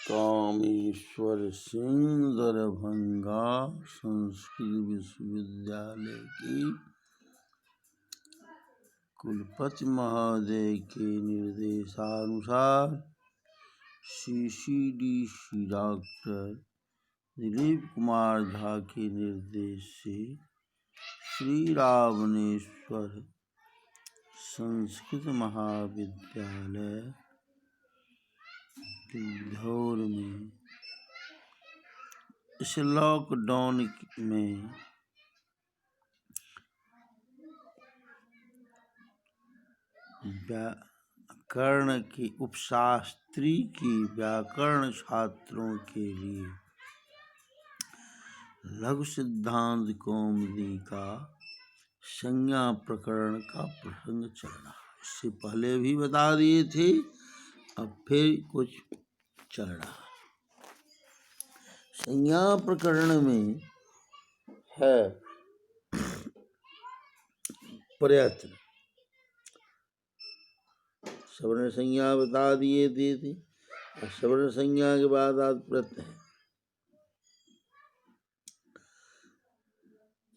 कामेश्वर सिंह दरभंगा संस्कृत विश्वविद्यालय की कुलपति महोदय के निर्देशानुसार CCDC डॉक्टर दिलीप कुमार झा के निर्देश से श्री रावणेश्वर संस्कृत महाविद्यालय इंदौर में इस लॉकडाउन में व्याकरण के उपशास्त्री की व्याकरण छात्रों के लिए लघु सिद्धांत कौमुदी का संज्ञा प्रकरण का प्रसंग चल रहा है। इससे पहले भी बता दिए थे, अब फिर कुछ चल रहा है। संज्ञा प्रकरण में है प्रयत्न। सवर्ण संज्ञा बता दिए थे और सवर्ण संज्ञा के बाद आज प्रयत्न है।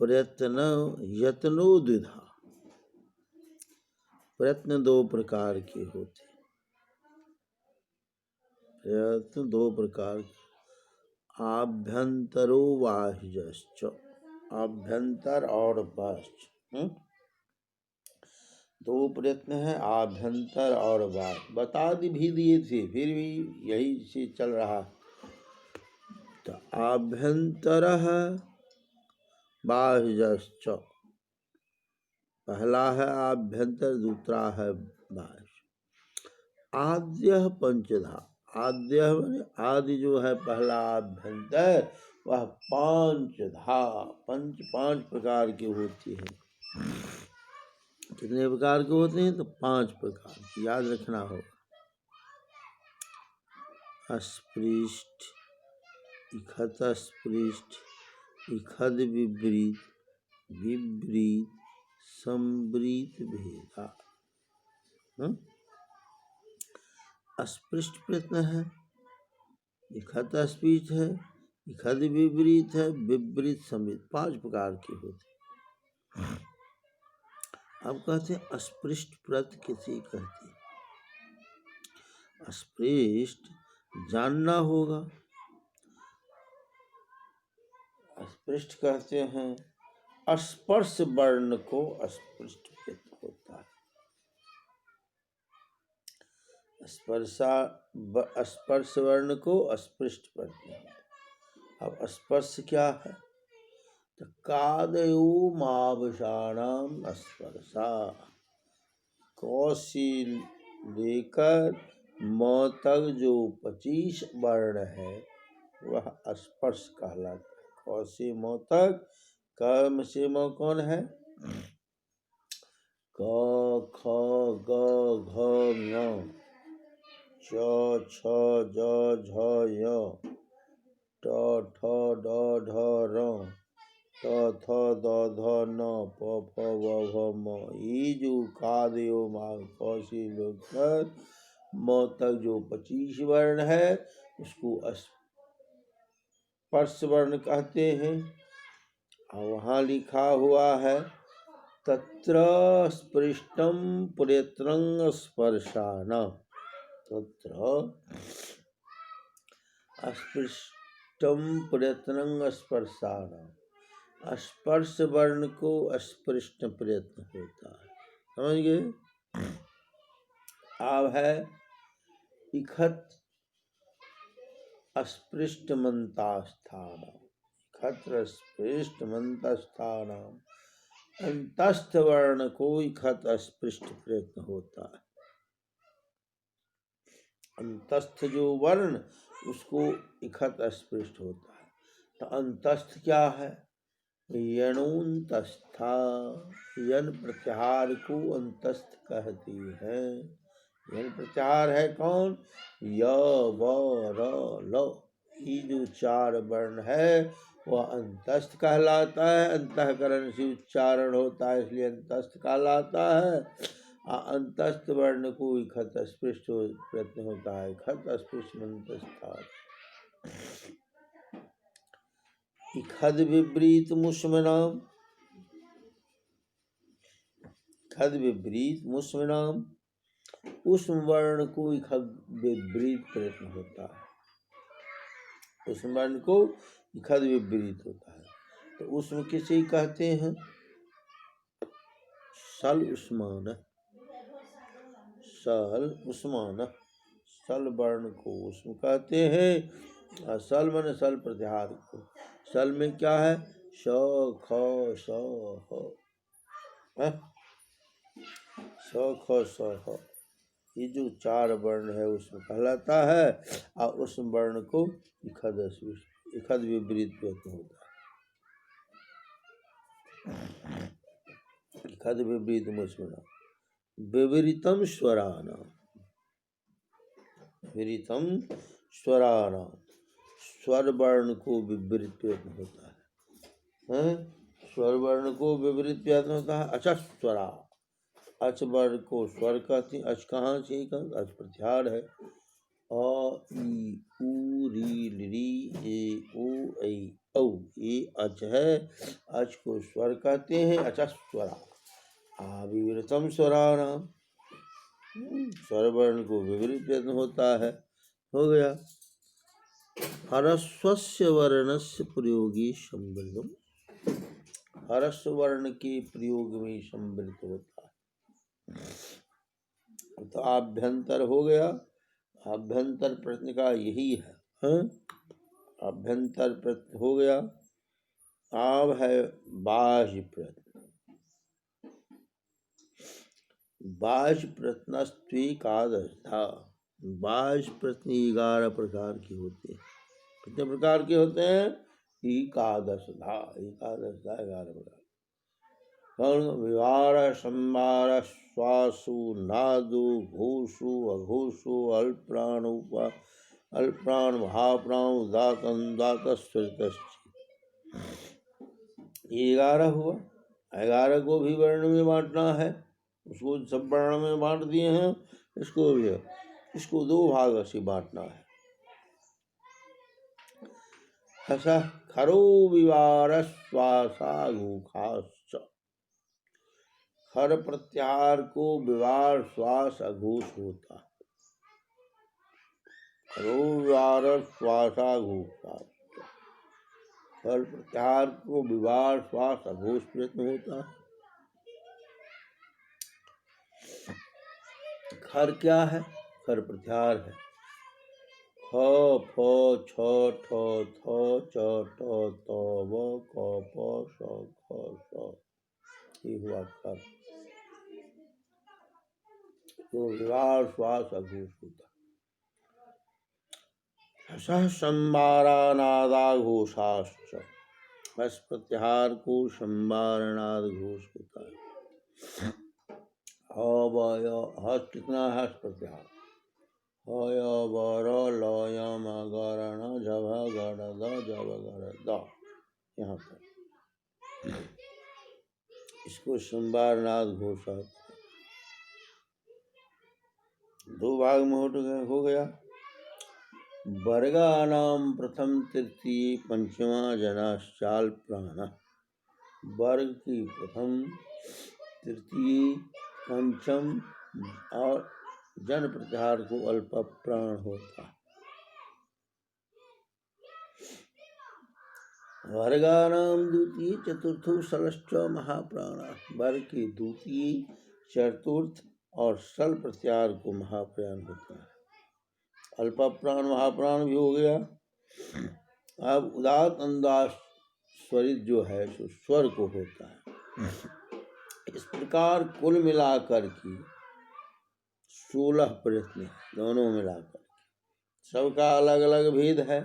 प्रयत्न यत्नो द्विधा। प्रयत्न दो प्रकार के होते। प्रयत्न दो प्रकार के, आभ्यंतरो बाह्यश्च। आभ्यंतर और बाह्य दो प्रयत्न है, आभ्यंतर और बाह्य। बता भी दिए थे, फिर भी यही से चल रहा। तो आभ्यंतर बाह्यश्च, पहला है आभ्यंतर, दूसरा है बाह्य। आद्य पंचधा। आद्य आदि जो है पहला आभ्यंतर, वह पांचधा, पांच प्रकार के होते हैं। कितने प्रकार के होते हैं? तो 5 प्रकार की, याद रखना होगा। अस्पृष्ट, इखत अस्पृष्ट, इखद विपरीत, विपरीत, संवृत भेदा। अस्पृष्ट प्रयत्न है, इखत अस्पृष्ट है, इखद विपरीत है, विपरीत संवृत, 5 प्रकार के होते हैं। अब कहते हैं अस्पृष्ट प्रत किसे कहते हैं? अस्पृष्ट जानना होगा। अस्पृष्ट कहते हैं स्पर्श वर्ण को अस्पृष्ट प्रत होता है। स्पर्श वर्ण को अस्पृष्ट प्रत होता है। अब स्पर्श क्या है? तो कादयो मावसाणाम स्पर्शा। कौशिल लेकर मौ तक जो 25 वर्ण है वह स्पर्श कहलाता है। कौ से मौ तक, कर्म से मौ कौन है? क, ख, ग, घ, ङ, च, छ, ज, झ, य, ट, ठ, ड, ढ, र, त, थ, द, ध, न, प, फ, व, भ, म। ये जो कादयो माव कौशिल लेकर मौ तक जो 25 वर्ण है उसको स्पर्श वर्ण कहते हैं। और वहाँ लिखा हुआ है तत्र स्पृष्टम प्रयत्नं स्पर्शान। तत्र स्पृष्टम प्रयत्नं स्पर्शान। स्पर्श वर्ण को स्पृष्ट प्रयत्न होता है। समझ गए? अब है इखत अस्पृष्ट मंतास्थान। इखत्र स्पृष्ट मंतस्थान, अंतस्थ वर्ण को इखत अस्पृष्ट प्रयत्न होता है। अंतस्थ जो वर्ण उसको इखत अस्पृष्ट होता है। तो अंतस्थ क्या है? यणोन्तस्था। यन प्रत्याहार को अंतस्थ कहते हैं। यन प्रत्याहार है कौन? य, व, र, ल। ये जो 4 वर्ण है वह अंतस्थ कहलाता है। अंतःकरण से उच्चारण होता है इसलिए अंतस्थ कहलाता है। अंतस्थ वर्ण को खत स्पृष्ट प्रयत्न होता है। खत स्पृष्ट मंतस्थात्। खद विपरीत मुष्मनाम, खद विपरीत मुष्मनाम, उष्म वर्ण को खद विपरीत प्रयत्न होता है। उष्म वर्ण को खद विपरीत होता है। तो उष्म किसे कहते हैं? सल उष्मान, सल उष्मान, सल वर्ण को उष्म कहते हैं। सल मन सल प्रत्याहार को। सल में क्या है? श ख स ह, स ख स ह, ये जो चार वर्ण है उसमें कहलाता है। और उस वर्ण को इखद विपरीत प्रयत्न होता है। इखद विपरीत मुष्मना। विपरीतम स्वराना, विपरीतम स्वराना, स्वर वर्ण को विपरीत प्रयत्न होता है। स्वर वर्ण को विपरीत प्रयत्न होता है। अच्छा, स्वरा, अच वर्ण को स्वर कहते हैं। अच कहाँ से? अच प्रत्याहार है। अ ई उ री री ए ओ ऐ औ, ये अच है। अच को स्वर कहते हैं। अच्छा, स्वरा। विपरीतम स्वराणाम, स्वर वर्ण को विपरीत प्रयत्न होता है। हो गया। ह्रस्वस्य वर्णस्य प्रयोगी संवृतम, ह्रस्व वर्ण के प्रयोग में संवृत होता है। तो आभ्यंतर हो गया। आभ्यंतर प्रश्न का यही है। आभ्यंतर प्रश्न हो गया। अब है बाह्य प्रश्न। बाह्य प्रश्नस्त्वेकादशधा। बाह्य प्रश्न 11 प्रकार के होते हैं। कितने प्रकार के होते हैं? एकादशधा, एकादशधा 11 प्रकार। विवार संवार श्वासु नादु घोषु अघोषु अल्प्राण अल्प्राण महाप्राण उदातन दातस्वरित। 11 हुआ। 11 को भी वर्ण में बांटना है। उसको सब वर्ण में बांट दिए हैं। इसको भी, इसको 2 भाग से बांटना है। ऐसा खरो विवार श्वासा घोषाश्च। खर प्रत्याहार को विवार श्वास अघोष होता है। खरो विवार श्वासा घोषाश्च। खर प्रत्याहार को विवार श्वास अघोष प्रयत्न होता है। खर क्या है? खर प्रत्याहार है। ख फ छ ठ थ च ट त व क प स ख स, ये हुआ खर। तो विवार श्वास अघोष होता। सह संवारानादाघोषाश्च। हस प्रत्याहार को संवारनाद घोष होता है। हस कितना? हस प्रत्याहार। हय वर लय मगरण झभ गड़ द जब गड़ द, यहाँ पर इसको संवारनाद घोष। 2 भाग में हो गया। वर्गानाम प्रथम तृतीय पंचमा जनाश्चाल प्राण। वर्ग की प्रथम तृतीय पंचम और जन प्रत्याहार को अल्प प्राण होता। वर्गानाम द्वितीय चतुर्थो सलश्च महाप्राण। वर्ग की द्वितीय चतुर्थ और सल प्रत्याहार को महाप्राण होता है। अल्प प्राण महाप्राण भी हो गया। अब उदात अंदाज स्वरित जो है सो स्वर को होता है। इस प्रकार कुल मिलाकर की 16 प्रश्न, दोनों मिलाकर सबका अलग अलग भेद है।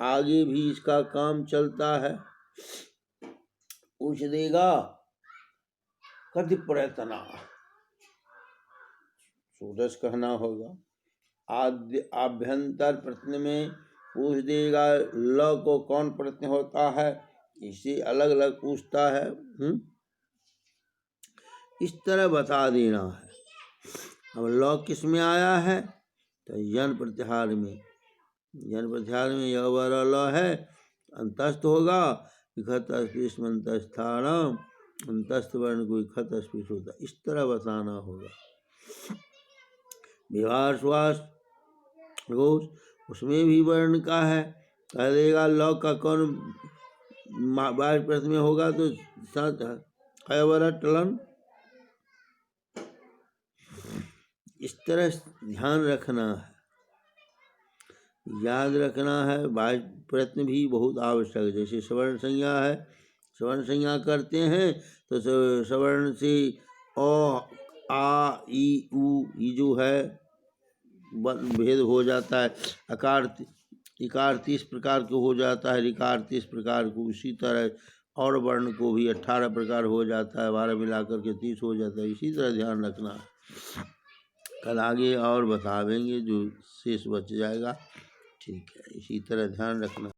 आगे भी इसका काम चलता है। पूछ देगा कति प्रयत्न, 16 कहना होगा। आभ्यंतर प्रश्न में पूछ देगा ल को कौन प्रश्न होता है, इसे अलग अलग पूछता है। इस तरह बता देना है। अब लौ किस में आया है? तो यन प्रत्याहार में। यन प्रत्याहार में य वर ल है, अंतस्थ होगा, विखत अस्पृश्यमंतस्थानम, अंतस्थ वर्ण को विखत अस्पृश्य होता, इस तरह बताना होगा। व्यवहार श्वास घोष, उसमें भी वर्ण का है, कह देगा लौ का कौन बाह्य प्रश्न में होगा तो अयवर टलन। इस तरह ध्यान रखना है, याद रखना है। बाह्य प्रयत्न भी बहुत आवश्यक है। जैसे सवर्ण संज्ञा है, सवर्ण संज्ञा करते हैं तो सवर्ण से अ आ ई उ ये जो है भेद हो जाता है। अकार इकार 30 प्रकार के हो जाता है, ऋकार 30 प्रकार को। इसी तरह और वर्ण को भी 18 प्रकार हो जाता है, 12 मिलाकर के 30 हो जाता है। इसी तरह ध्यान रखना है। कल आगे और बतावेंगे जो शेष बच जाएगा। ठीक है, इसी तरह ध्यान रखना।